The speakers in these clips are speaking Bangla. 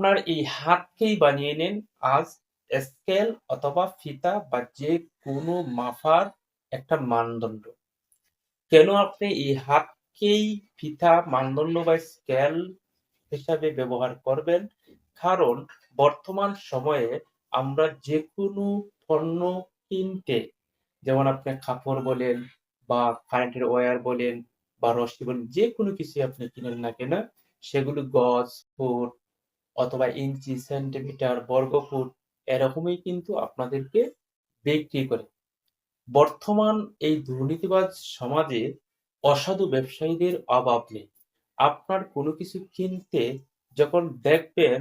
আপনার এই হাতকেই বানিয়ে নেন আজ স্কেল অথবা ফিতা বা যে কোনো মাপার একটা মানদণ্ড। কেন আপনি এই হাতকেই ফিতা, মানদণ্ড বা স্কেল হিসাবে ব্যবহার করবেন? কারণ বর্তমান সময়ে আমরা যেকোনো পণ্য কিনতে, যেমন আপনি কাপড় বলেন বা কারেন্টের ওয়্যার বলেন বা রশি বলেন, যেকোনো কিছুই আপনি কিনেন না কেন, সেগুলো গজ, ফুট অথবা ইঞ্চি, সেন্টিমিটার, বর্গফুট এরকমই কিন্তু আপনাদেরকে বিক্রি করে। বর্তমান এই দুর্নীতিবাজ সমাজে অসাধু ব্যবসায়ীদের অভাব নেই। আপনার কোনো কিছু কিনতে যখন দেখবেন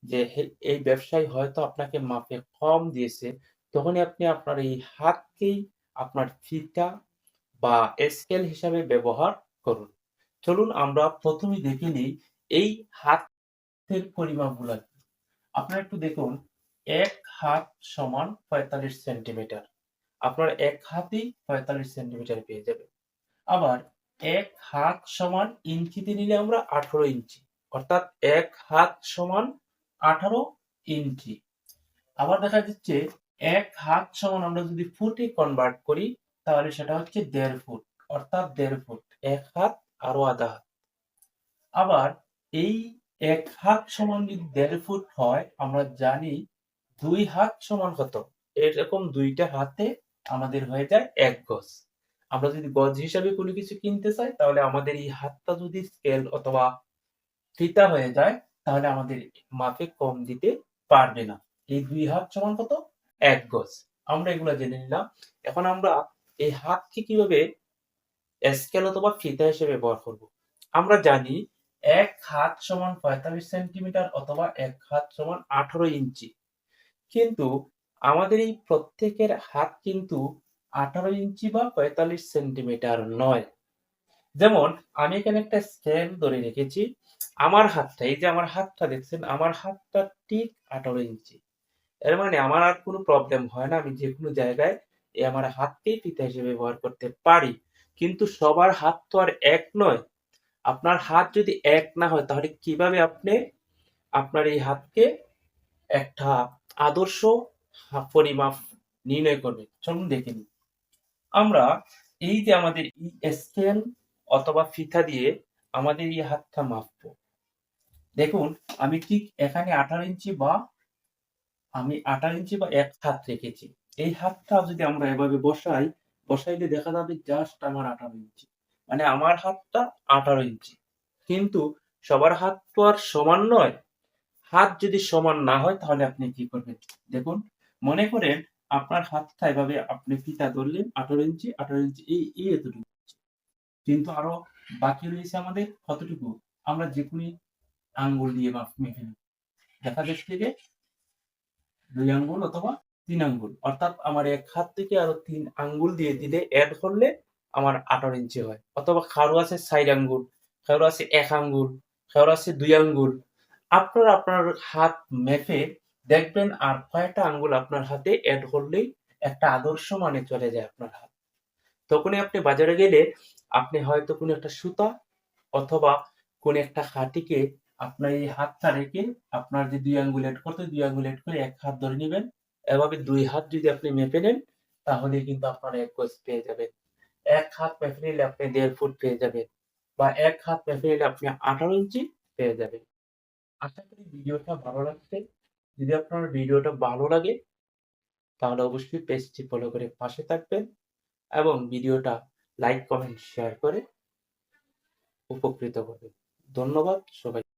যে এই ব্যবসায়ী হয়তো আপনাকে মাপে কম দিয়েছে, তখনই আপনি আপনার এই হাতকেই আপনার ফিতা বা স্কেল হিসাবে ব্যবহার করুন। চলুন আমরা প্রথমেই দেখে নিই এই হাতের পরিমাপগুলা কি। আপনারা একটু দেখুন, ১ হাত সমান ৪৫ সেন্টিমিটার। আপনার ১ হাতেই ৪৫ সেন্টিমিটার পেয়ে যাবেন। আবার ১ হাত সমান ইঞ্চিতে নিলে আমরা ১৮ ইঞ্চি। অর্থাৎ ১ হাত সমান ১৮ ইঞ্চি। আবার দেখা যাচ্ছে ১ হাত সমান আমরা যদি ফুটে কনভার্ট করি তাহলে সেটা হচ্ছে ১.৫ ফুট। অর্থাৎ ১.৫ ফুট। ১ হাত আরো আধা হাত। আবার এই ১ হাত সমান যদি ১.৫ ফুট হয়, আমরা জানি ২ হাত সমান কত? এরকম ২ টা হাতে আমাদের হয়ে যায় ১ গজ। আমরা যদি গজ হিসাবে কোনো কিছু কিনতে চাই তাহলে আমাদের এই হাতটা যদি স্কেল অথবা ফিতা হয়ে যায় তাহলে আমাদের মাপে কম দিতে পারবে না। এই ২ হাত সমান কত? ১ গজ। আমরা এগুলা জেনে নিলাম। এখন আমরা এই হাতকে কিভাবে স্কেল অথবা ফিতা হিসেবে ব্যবহার করব। আমরা জানি ১ হাত সমান ৪৫ সেন্টিমিটার অথবা ১ হাত সমান ১৮ ইঞ্চি। কিন্তু আমাদের এই প্রত্যেকের হাত কিন্তু ১৮ ইঞ্চি বা ৪৫ সেন্টিমিটার নয়। যেমন আমি এখানে একটা স্কেল ধরে রেখেছি। আমার হাতটা, এই যে আমার হাতটা দেখছেন, আমার হাতটা ঠিক ১৮ ইঞ্চি। এর মানে আমার আর কোনো প্রবলেম হয় না। আমি যেকোনো জায়গায় আমার হাতকেই ফিতা হিসেবে ব্যবহার করতে পারি। কিন্তু সবার হাত তো আর এক নয়। আপনার হাত যদি এক না হয় তাহলে কিভাবে আপনি আপনার এই হাতকে একটা আদর্শ পরিমাপ নির্ণয় করবেন? চলুন দেখে নিই। আমরা এই যে আমাদের স্কেল অথবা ফিতা দিয়ে আমাদের এই হাতটা মাপবো। দেখুন, আমি ঠিক এখানে ১৮ ইঞ্চি বা ১ হাত রেখেছি। এই হাতটা যদি আমরা এভাবে বসাইলে দেখা যাবে জাস্ট আমার ১৮ ইঞ্চি। মানে আমার হাতটা ১৮ ইঞ্চি। কিন্তু সবার হাত তো আর সমান নয়। হাত যদি সমান না হয় তাহলে আপনি কি করবেন? দেখুন, মনে করেন আপনার হাতটা এভাবে আপনি ফিতা ধরলেন ১৮ ইঞ্চি, ১৮ ইঞ্চি এই এতটুকু। কিন্তু আরো বাকি রয়েছে আমাদের কতটুকু? আমরা যেকোনো আঙ্গুল দিয়ে মেপে নেব। দেখা যাচ্ছে যে ২ আঙ্গুল অথবা ৩ আঙ্গুল। অর্থাৎ আমার ১ হাত থেকে আরো ৩ আঙ্গুল দিয়ে দিলে এড করলে আমার ১৮ ইঞ্চি হয়। অথবা কারো আছে ৪ আঙ্গুল, কারো আছে ১ আঙ্গুল, কারো আছে ২ আঙ্গুল। আপনারা আপনার হাত মেপে দেখবেন আর কয়টা আঙ্গুল আপনার হাতে এড করলেই একটা আদর্শ মানে চলে যায় আপনার হাত। তখনই আপনি বাজারে গেলে আপনি হয়তো কোনো একটা সুতা অথবা কোনো একটা কাঠিকে আপনার এই হাতটা রেখে আপনার যে ২ আঙ্গুল এড করতে ২ আঙ্গুল এড করে ১ হাত ধরে নিবেন। এভাবে ২ হাত যদি আপনি মেপে নেন তাহলে কিন্তু আপনারা ১ গজ পেয়ে যাবেন। ১ হাত মেপে নিলে আপনি ১.৫ ফুট পেয়ে যাবেন বা ১ হাত মেপে নিলে আপনি ১৮ ইঞ্চি পেয়ে যাবেন। আশা করি ভিডিওটা ভালো লাগছে। যদি আপনার ভিডিওটা ভালো লাগে তাহলে অবশ্যই পেজটি ফলো করে পাশে থাকবেন এবং ভিডিওটা লাইক, কমেন্ট, শেয়ার করে উপকৃত করবেন। ধন্যবাদ সবাইকে।